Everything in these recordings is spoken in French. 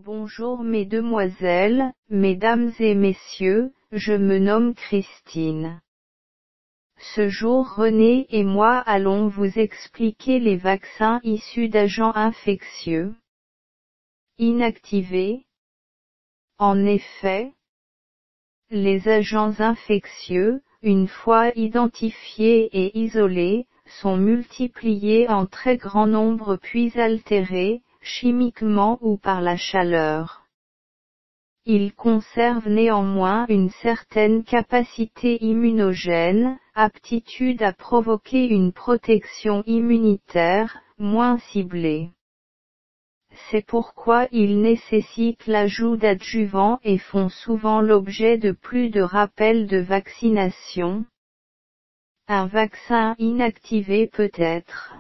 Bonjour mesdemoiselles, mesdames et messieurs, je me nomme Christine. Ce jour René et moi allons vous expliquer les vaccins issus d'agents infectieux inactivés. En effet, les agents infectieux, une fois identifiés et isolés, sont multipliés en très grand nombre puis altérés, chimiquement ou par la chaleur. Ils conservent néanmoins une certaine capacité immunogène, aptitude à provoquer une protection immunitaire, moins ciblée. C'est pourquoi ils nécessitent l'ajout d'adjuvants et font souvent l'objet de plus de rappels de vaccination. Un vaccin inactivé peut être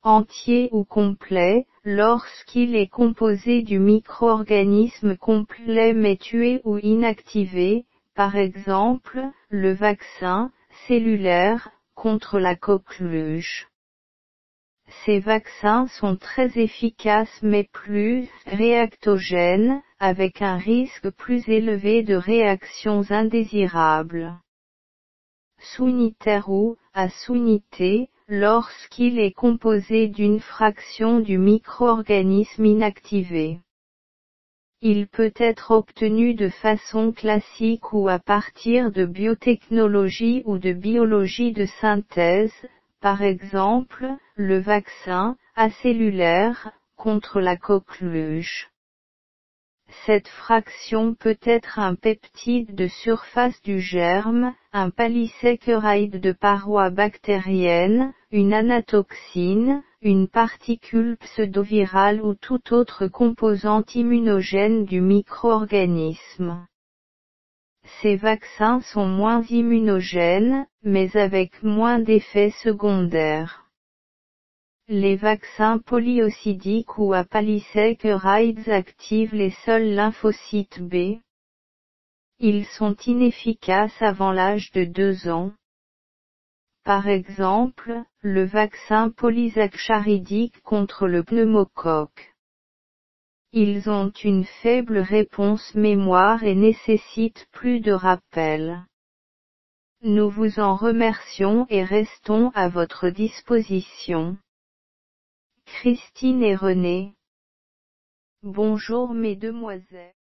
entier ou complet, lorsqu'il est composé du micro-organisme complet mais tué ou inactivé, par exemple, le vaccin cellulaire contre la coqueluche. Ces vaccins sont très efficaces mais plus réactogènes, avec un risque plus élevé de réactions indésirables. Sous-unitaire ou, à sous-unité, lorsqu'il est composé d'une fraction du micro-organisme inactivé. Il peut être obtenu de façon classique ou à partir de biotechnologie ou de biologie de synthèse, par exemple, le vaccin acellulaire contre la coqueluche. Cette fraction peut être un peptide de surface du germe, un polysaccaride de paroi bactérienne, une anatoxine, une particule pseudovirale ou toute autre composante immunogène du micro-organisme. Ces vaccins sont moins immunogènes, mais avec moins d'effets secondaires. Les vaccins polyocidiques ou à polysaccharides activent les seuls lymphocytes B. Ils sont inefficaces avant l'âge de 2 ans. Par exemple, le vaccin polysaccharidique contre le pneumocoque. Ils ont une faible réponse mémoire et nécessitent plus de rappels. Nous vous en remercions et restons à votre disposition. Christine et René. Bonjour mesdemoiselles.